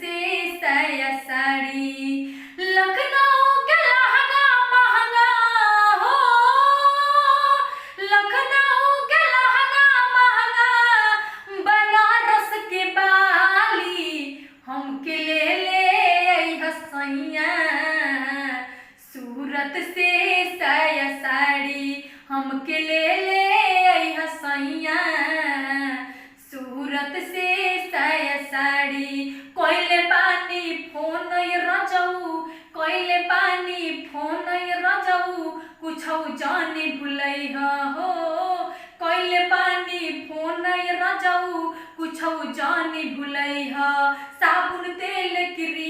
से साया साड़ी। लखनऊ के लहंगा महंगा हो, लखनऊ के लहंगा महंगा, बनारस के बाली हमके ले हसैया। सूरत से साया साड़ी हमके ले हसैया। सूरत से साया साड़ी। कोइले पानी फोन रजऊ, कोइले पानी फोन रजऊ, कुछौ जाने भुलई हो। कोइले पानी फोन रजऊ, कुछौ जाने भुलई हो। साबुन तेल क्रीम